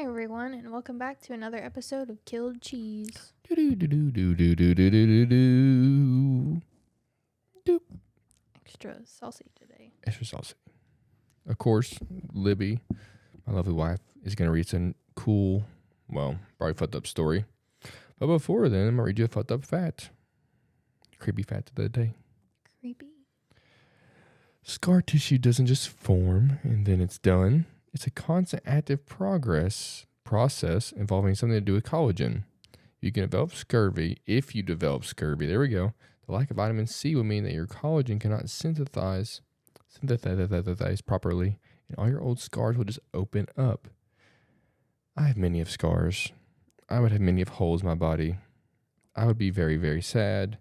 everyone, and welcome back to another episode of Killed Cheese. Extra saucy today. Extra saucy. Of course, Libby, my lovely wife, is going to read some cool, probably fucked up story. But before then, I'm going to read you a fucked up fact. Creepy fact of the day. Creepy. Scar tissue doesn't just form and then it's done. It's a constant active process involving something to do with collagen. You can develop scurvy. If you develop scurvy, there we go. The lack of vitamin C will mean that your collagen cannot synthesize properly, and all your old scars will just open up. I have many of scars. I would have many of holes in my body. I would be very, very sad,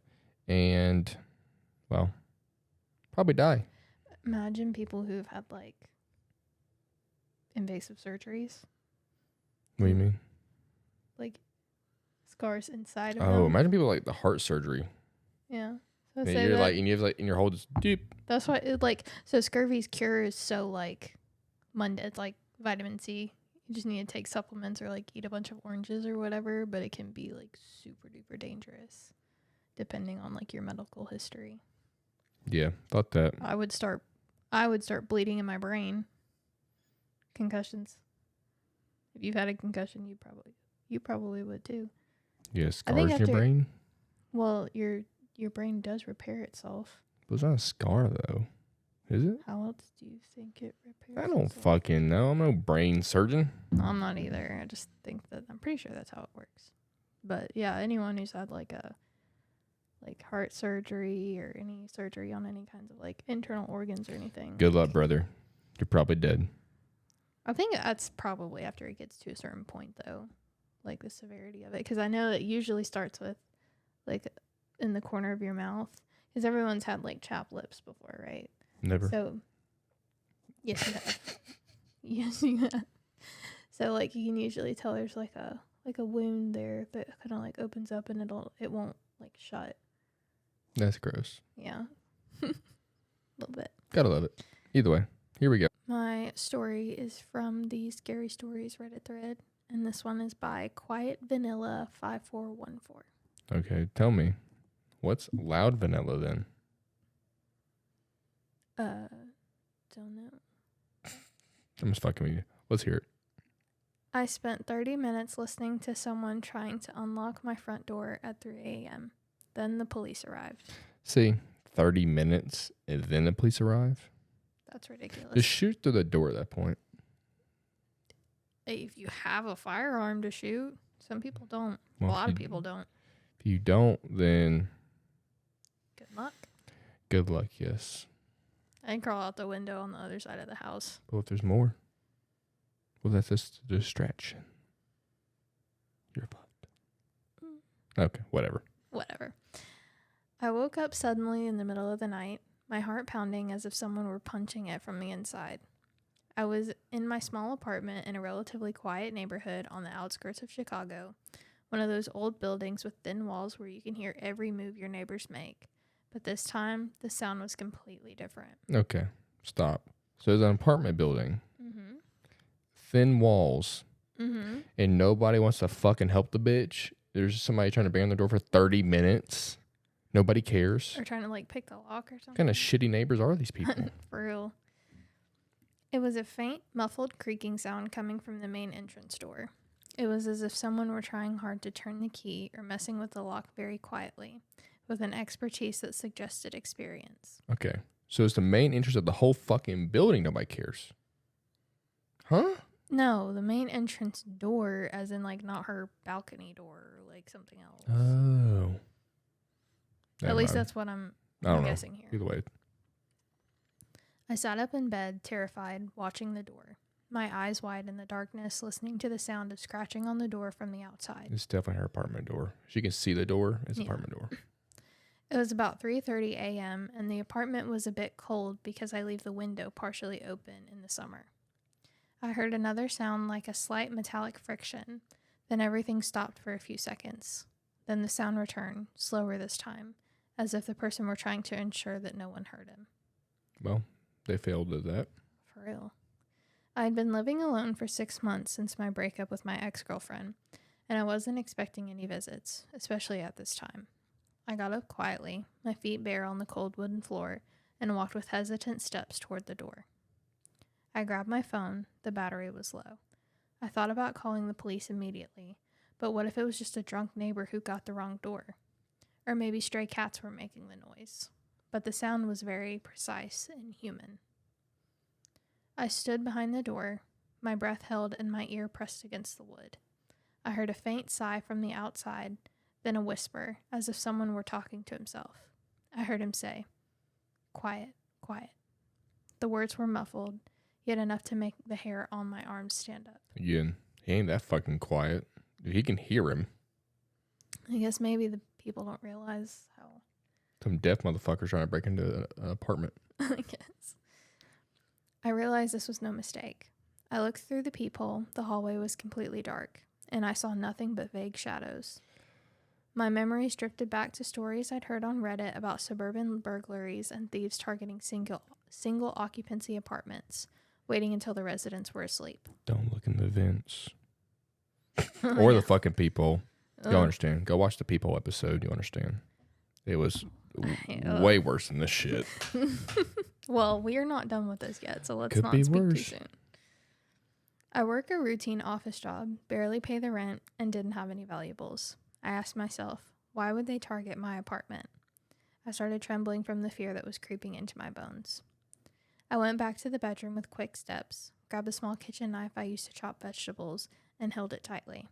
and, probably die. Imagine people who've had, invasive surgeries. What do you mean? Like, scars inside of them. Oh, imagine people like the heart surgery. Yeah. So And you're and you have and your hole just deep. That's why so scurvy's cure is so mundane. It's like vitamin C. You just need to take supplements or eat a bunch of oranges or whatever, but it can be super duper dangerous depending on your medical history. Yeah, thought that. I would start bleeding in my brain. Concussions. If you've had a concussion, you probably would too. Yeah, scars in your brain? Well, your brain does repair itself. But it's not a scar though. Is it? How else do you think it repairs I don't itself? fucking know. I'm no brain surgeon. No, I'm not either. I just think I'm pretty sure that's how it works. But yeah, anyone who's had a heart surgery or any surgery on any kinds of internal organs or anything. Good luck, brother. You're probably dead. I think that's probably after it gets to a certain point though, the severity of it. Because I know it usually starts with in the corner of your mouth. Because everyone's had chapped lips before, right? Never. So, yes, you have. Yes, you have. So, you can usually tell there's a wound there that kind of opens up and it won't shut. That's gross. Yeah, a little bit. Gotta love it. Either way, here we go. My story is from the Scary Stories Reddit thread, and this one is by Quiet Vanilla 5414. Okay, tell me, what's loud vanilla then? Don't know. I'm just fucking with you. Let's hear it. I spent 30 minutes listening to someone trying to unlock my front door at 3 a.m. Then the police arrived. See, 30 minutes and then the police arrive? That's ridiculous. Just shoot through the door at that point. If you have a firearm to shoot, some people don't. Well, a lot of people don't. If you don't, then... Good luck. Good luck, yes. I can crawl out the window on the other side of the house. But if there's more, that's just a distraction. You're fucked. Okay, whatever. I woke up suddenly in the middle of the night, my heart pounding as if someone were punching it from the inside. I was in my small apartment in a relatively quiet neighborhood on the outskirts of Chicago, one of those old buildings with thin walls where you can hear every move your neighbors make. But this time, the sound was completely different. Okay, stop. So there's an apartment building, thin walls, and nobody wants to fucking help the bitch. There's somebody trying to bang on the door for 30 minutes. Nobody cares. Or trying to pick the lock or something. What kind of shitty neighbors are these people? For real. It was a faint, muffled creaking sound coming from the main entrance door. It was as if someone were trying hard to turn the key or messing with the lock very quietly, with an expertise that suggested experience. Okay. So it's the main entrance of the whole fucking building. Nobody cares. Huh? No, the main entrance door, as in not her balcony door or something else. Oh. At least that's what I'm guessing here. Either way. I sat up in bed, terrified, watching the door. My eyes wide in the darkness, listening to the sound of scratching on the door from the outside. It's definitely her apartment door. She can see the door. It's the apartment door. It was about 3:30 a.m., and the apartment was a bit cold because I leave the window partially open in the summer. I heard another sound like a slight metallic friction. Then everything stopped for a few seconds. Then the sound returned, slower this time, as if the person were trying to ensure that no one heard him. Well, they failed at that. For real. I had been living alone for 6 months since my breakup with my ex-girlfriend, and I wasn't expecting any visits, especially at this time. I got up quietly, my feet bare on the cold wooden floor, and walked with hesitant steps toward the door. I grabbed my phone. The battery was low. I thought about calling the police immediately, but what if it was just a drunk neighbor who got the wrong door? Or maybe stray cats were making the noise. But the sound was very precise and human. I stood behind the door, my breath held and my ear pressed against the wood. I heard a faint sigh from the outside, then a whisper, as if someone were talking to himself. I heard him say, "Quiet, quiet." The words were muffled, yet enough to make the hair on my arms stand up. Again, he ain't that fucking quiet. He can hear him. I guess maybe the people don't realize how... Some deaf motherfuckers trying to break into an apartment. I guess. I realized this was no mistake. I looked through the peephole. The hallway was completely dark, and I saw nothing but vague shadows. My memories drifted back to stories I'd heard on Reddit about suburban burglaries and thieves targeting single occupancy apartments, waiting until the residents were asleep. Don't look in the vents. Or the fucking people. You understand. Go watch the people episode. You understand. It was way worse than this shit. Well, we're not done with this yet, so let's Could not be speak worse. too soon. I work a routine office job, barely pay the rent, and didn't have any valuables. I asked myself, why would they target my apartment? I started trembling from the fear that was creeping into my bones. I went back to the bedroom with quick steps, grabbed a small kitchen knife I used to chop vegetables, and held it tightly.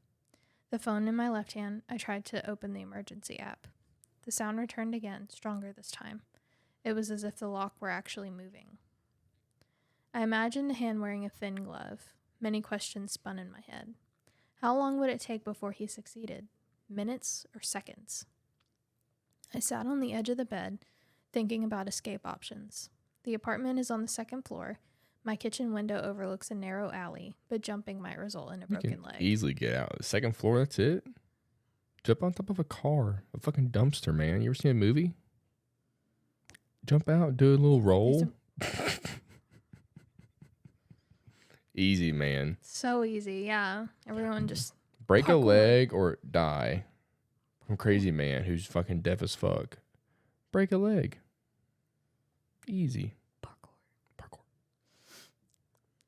The phone in my left hand, I tried to open the emergency app. The sound returned again, stronger this time. It was as if the lock were actually moving. I imagined a hand wearing a thin glove. Many questions spun in my head. How long would it take before he succeeded? Minutes or seconds? I sat on the edge of the bed, thinking about escape options. The apartment is on the second floor. My kitchen window overlooks a narrow alley, but jumping might result in a broken leg. Easily get out. The second floor, that's it? Jump on top of a car. A fucking dumpster, man. You ever seen a movie? Jump out, do a little roll. Easy, man. So easy, yeah. Everyone just... Break a leg or die from crazy man who's fucking deaf as fuck. Break a leg. Easy. Parkour.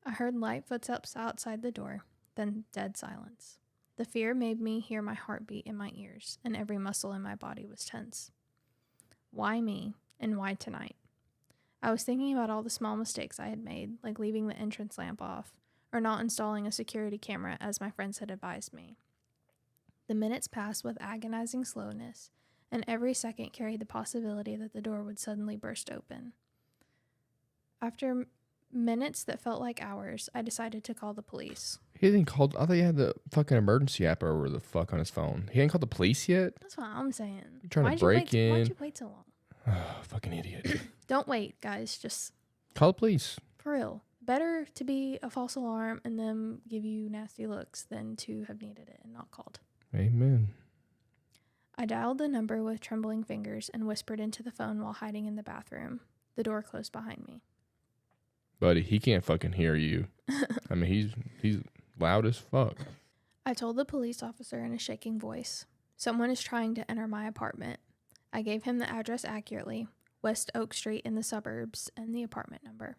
I heard light footsteps outside the door, then dead silence. The fear made me hear my heartbeat in my ears, and every muscle in my body was tense. Why me, and why tonight? I was thinking about all the small mistakes I had made, like leaving the entrance lamp off, or not installing a security camera as my friends had advised me. The minutes passed with agonizing slowness, and every second carried the possibility that the door would suddenly burst open. After minutes that felt like hours, I decided to call the police. He didn't call. I thought he had the fucking emergency app over the fuck on his phone. He ain't called the police yet? That's what I'm saying. You're trying to break in. Why'd you wait so long? Oh, fucking idiot. Don't wait, guys. Just Call the police. for real. Better to be a false alarm and them give you nasty looks than to have needed it and not called. Amen. I dialed the number with trembling fingers and whispered into the phone while hiding in the bathroom. The door closed behind me. Buddy, he can't fucking hear you. I mean, he's loud as fuck. I told the police officer in a shaking voice, "Someone is trying to enter my apartment." I gave him the address accurately, West Oak Street in the suburbs, and the apartment number.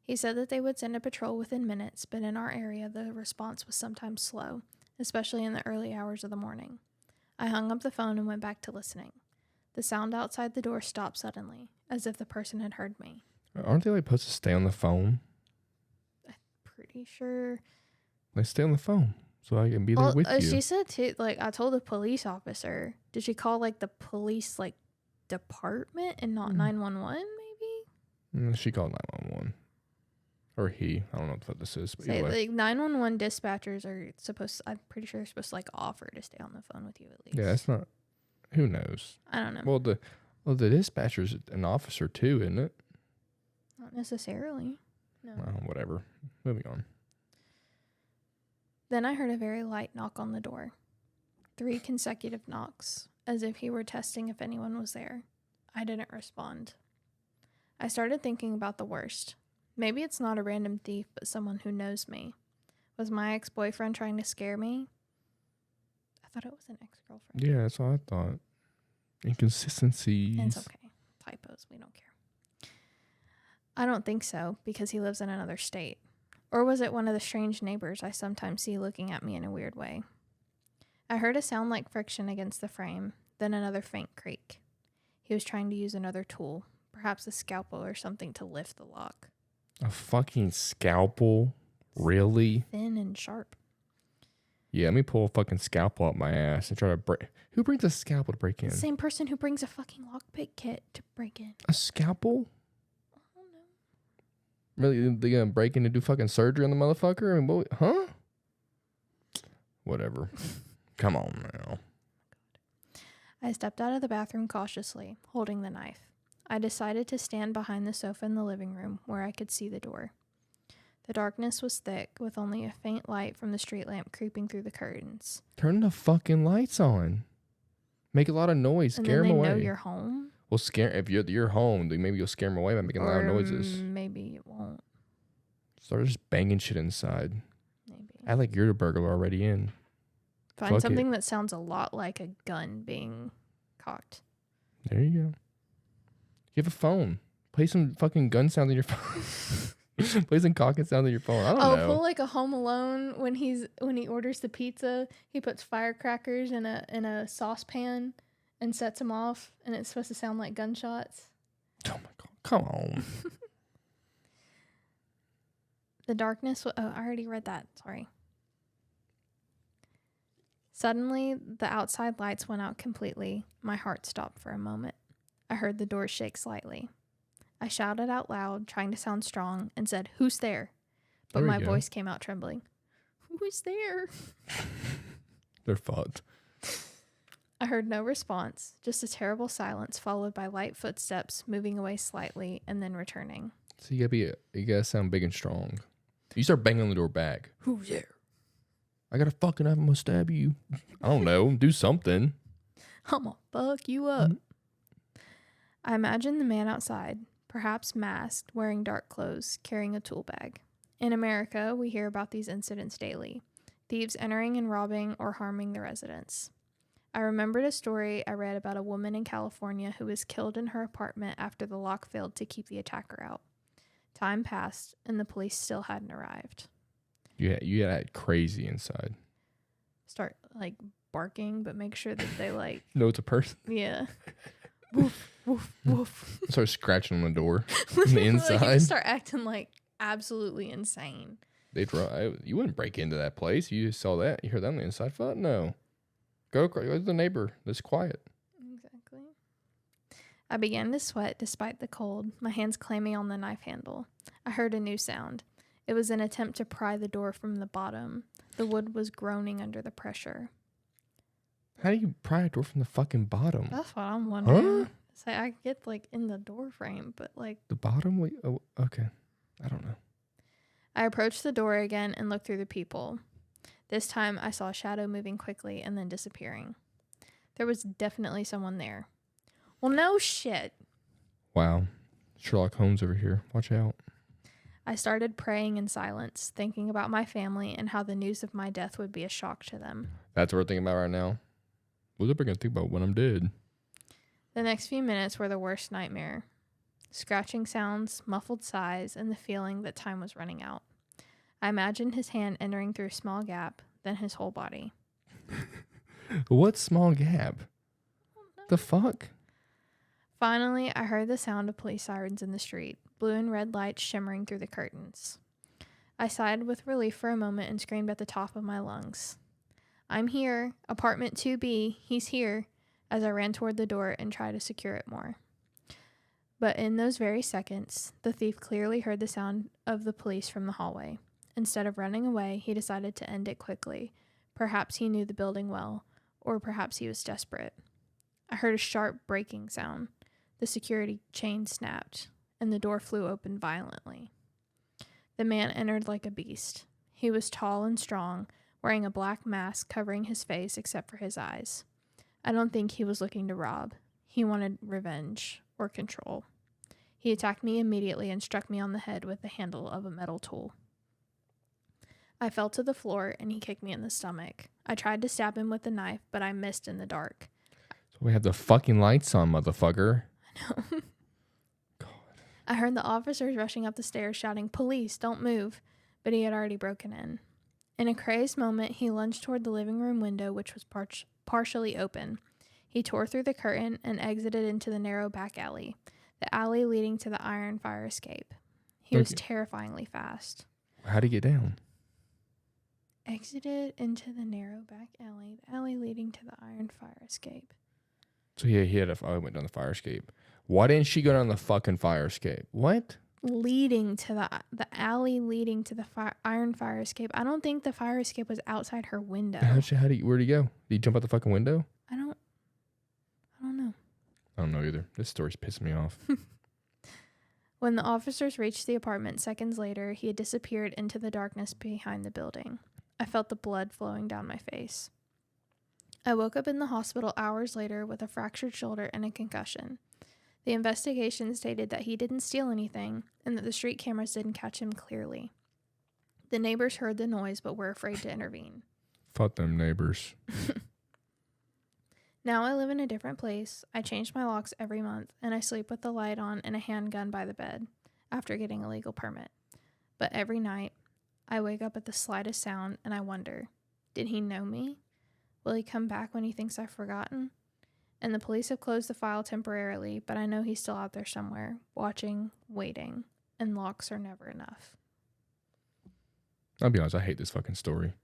He said that they would send a patrol within minutes, but in our area the response was sometimes slow, especially in the early hours of the morning. I hung up the phone and went back to listening. The sound outside the door stopped suddenly, as if the person had heard me. Aren't they like supposed to stay on the phone? I'm pretty sure. They stay on the phone so I can be there with you. She said too, like, I told the police officer. Did she call like the police like department and not 911 maybe? She called 911. Or he. I don't know what the fuck this is. But Say, either way. like 911 dispatchers are supposed. I'm pretty sure they're supposed to like offer to stay on the phone with you at least. Yeah, that's not. Who knows? I don't know. Well, the dispatcher's an officer too, isn't it? Not necessarily. No. Well, whatever. Moving on. Then I heard a very light knock on the door. 3 consecutive knocks, as if he were testing if anyone was there. I didn't respond. I started thinking about the worst. Maybe it's not a random thief, but someone who knows me. Was my ex-boyfriend trying to scare me? I thought it was an ex-girlfriend. Yeah, that's what I thought. Inconsistencies. It's okay. Typos. We don't care. I don't think so, because he lives in another state. Or was it one of the strange neighbors I sometimes see looking at me in a weird way? I heard a sound like friction against the frame, then another faint creak. He was trying to use another tool, perhaps a scalpel or something to lift the lock. A fucking scalpel? Really? Thin and sharp. Yeah, let me pull a fucking scalpel out my ass and try to break. Who brings a scalpel to break in? The same person who brings a fucking lockpick kit to break in. A scalpel? I don't know. Really? They gonna break in and do fucking surgery on the motherfucker? I mean, what, huh? Whatever. Come on now. I stepped out of the bathroom cautiously, holding the knife. I decided to stand behind the sofa in the living room where I could see the door. The darkness was thick, with only a faint light from the street lamp creeping through the curtains. Turn the fucking lights on. Make a lot of noise. Scare them away. And then they know you're home? Well, if you're home, then maybe you'll scare them away by making loud noises. Maybe you won't. Start just banging shit inside. Maybe. Act like you're the burglar already in. Find Fuck something that sounds a lot like a gun being cocked. There you go. You have a phone. Play some fucking gun sounds on your phone. Play some cocking sounds on your phone. I don't know. Pull like a Home Alone when he orders the pizza. He puts firecrackers in a saucepan and sets them off, and it's supposed to sound like gunshots. Oh my god! Come on. The darkness. I already read that. Sorry. Suddenly, the outside lights went out completely. My heart stopped for a moment. I heard the door shake slightly. I shouted out loud, trying to sound strong, and said, "Who's there?" But my voice came out trembling. "Who's there?" They're fucked. I heard no response, just a terrible silence followed by light footsteps moving away slightly and then returning. So you gotta sound big and strong. You start banging on the door back. "Who's there?" I gotta fucking have him stab you. I don't know. Do something. "I'm gonna fuck you up." I imagined the man outside, perhaps masked, wearing dark clothes, carrying a tool bag. In America, we hear about these incidents daily. Thieves entering and robbing or harming the residents. I remembered a story I read about a woman in California who was killed in her apartment after the lock failed to keep the attacker out. Time passed, and the police still hadn't arrived. You had crazy inside. Start, barking, but make sure that they, No, it's a person. Yeah. Woof, woof, woof. Start scratching on the door from the inside. You start acting, absolutely insane. They'd run. You wouldn't break into that place. You just saw that. You heard that on the inside. Fuck no. Go to the neighbor. That's quiet. Exactly. I began to sweat despite the cold, my hands clammy on the knife handle. I heard a new sound. It was an attempt to pry the door from the bottom. The wood was groaning under the pressure. How do you pry a door from the fucking bottom? That's what I'm wondering. Huh? Say I get in the door frame, but the bottom? Wait, oh, okay. I don't know. I approached the door again and looked through the peephole. This time I saw a shadow moving quickly and then disappearing. There was definitely someone there. Well, no shit. Wow. Sherlock Holmes over here. Watch out. I started praying in silence, thinking about my family and how the news of my death would be a shock to them. That's what we're thinking about right now. What's up? We're going to think about when I'm dead. The next few minutes were the worst nightmare. Scratching sounds, muffled sighs, and the feeling that time was running out. I imagined his hand entering through a small gap, then his whole body. What small gap? The fuck? Finally, I heard the sound of police sirens in the street, blue and red lights shimmering through the curtains. I sighed with relief for a moment and screamed at the top of my lungs. "I'm here. Apartment 2B. He's here," as I ran toward the door and tried to secure it more. But in those very seconds, the thief clearly heard the sound of the police from the hallway. Instead of running away, he decided to end it quickly. Perhaps he knew the building well, or perhaps he was desperate. I heard a sharp breaking sound. The security chain snapped, and the door flew open violently. The man entered like a beast. He was tall and strong, wearing a black mask covering his face except for his eyes. I don't think he was looking to rob. He wanted revenge or control. He attacked me immediately and struck me on the head with the handle of a metal tool. I fell to the floor and he kicked me in the stomach. I tried to stab him with the knife, but I missed in the dark. So we have the fucking lights on, motherfucker. I know. God. I heard the officers rushing up the stairs shouting, "Police, don't move," but he had already broken in. In a crazed moment, he lunged toward the living room window, which was partially open. He tore through the curtain and exited into the narrow back alley, the alley leading to the iron fire escape. He was terrifyingly fast. How'd he get down? Exited into the narrow back alley, the alley leading to the iron fire escape. So he went down the fire escape. Why didn't she go down the fucking fire escape? What? Leading to the alley leading to the iron fire escape. I don't think the fire escape was outside her window. Where'd he go? Did he jump out the fucking window? I don't know. I don't know either. This story's pissing me off. When the officers reached the apartment seconds later, he had disappeared into the darkness behind the building. I felt the blood flowing down my face. I woke up in the hospital hours later with a fractured shoulder and a concussion. The investigation stated that he didn't steal anything and that the street cameras didn't catch him clearly. The neighbors heard the noise but were afraid to intervene. Fuck them neighbors. Now I live in a different place. I change my locks every month and I sleep with the light on and a handgun by the bed after getting a legal permit. But every night, I wake up at the slightest sound and I wonder, did he know me? Will he come back when he thinks I've forgotten? And the police have closed the file temporarily, but I know he's still out there somewhere, watching, waiting, and locks are never enough. I'll be honest, I hate this fucking story.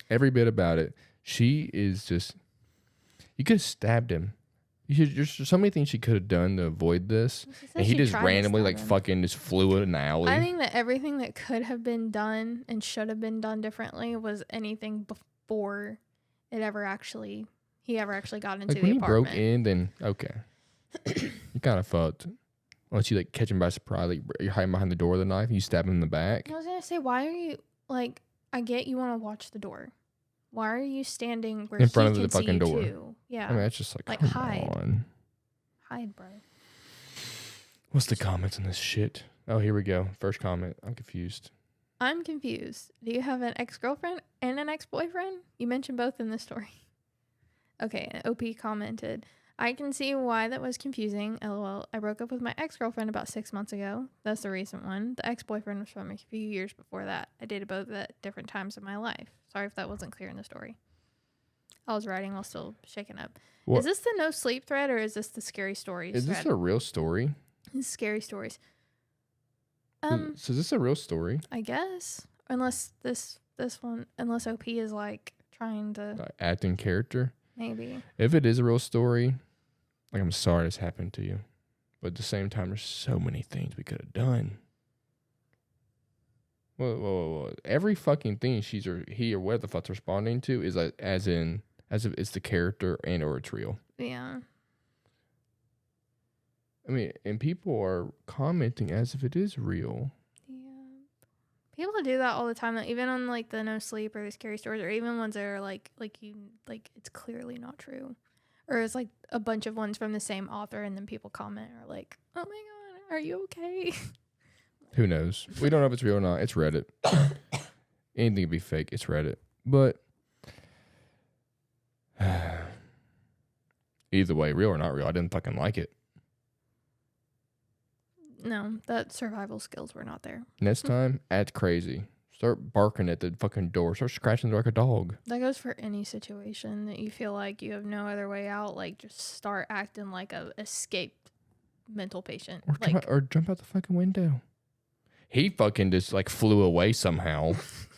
Every bit about it. She is just... You could have stabbed him. There's so many things she could have done to avoid this. And he just randomly fucking just flew in an alley. I think that everything that could have been done and should have been done differently was anything before he ever actually got into the apartment. When he broke in, then okay. You kind of fucked. Unless you catch him by surprise, you're hiding behind the door with a knife and you stab him in the back. I was gonna say, why are you I get you want to watch the door. Why are you standing where in front of the fucking door? Too? Yeah. I mean, that's just hide. On. Hide, bro. What's the comments on this shit? Oh, here we go. First comment. I'm confused. Do you have an ex-girlfriend and an ex-boyfriend? You mentioned both in the story. Okay, OP commented, I can see why that was confusing. LOL. I broke up with my ex-girlfriend about 6 months ago. That's the recent one. The ex-boyfriend was from a few years before that. I dated both at different times of my life. Sorry if that wasn't clear in the story. I was writing while still shaking up. What? Is this the no sleep thread or is this the scary stories Is this a real story? It's scary stories. So is this a real story? I guess. Unless unless OP is trying to... acting character? Maybe. If it is a real story, I'm sorry this happened to you. But at the same time, there's so many things we could have done. Whoa. Every fucking thing he or whatever the fuck's responding to is as if it's the character and or it's real. Yeah. I mean, and people are commenting as if it is real. Yeah. People do that all the time, even on the no sleep or the scary stories, or even ones that are it's clearly not true. Or it's a bunch of ones from the same author and then people comment are like, "Oh my god, are you okay?" Who knows? We don't know if it's real or not. It's Reddit. Anything could be fake. It's Reddit. But either way, real or not real, I didn't fucking like it. No, that survival skills were not there. Next time, act crazy. Start barking at the fucking door. Start scratching like a dog. That goes for any situation that you feel like you have no other way out. Just start acting like a escaped mental patient. Or jump out the fucking window. He fucking just flew away somehow.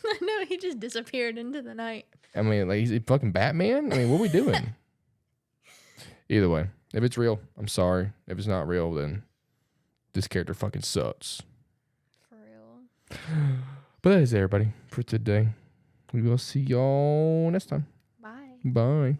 I know, he just disappeared into the night. I mean, he's a fucking Batman? I mean, what are we doing? Either way, if it's real, I'm sorry. If it's not real, then this character fucking sucks. For real. But that is everybody for today. We will see y'all next time. Bye. Bye.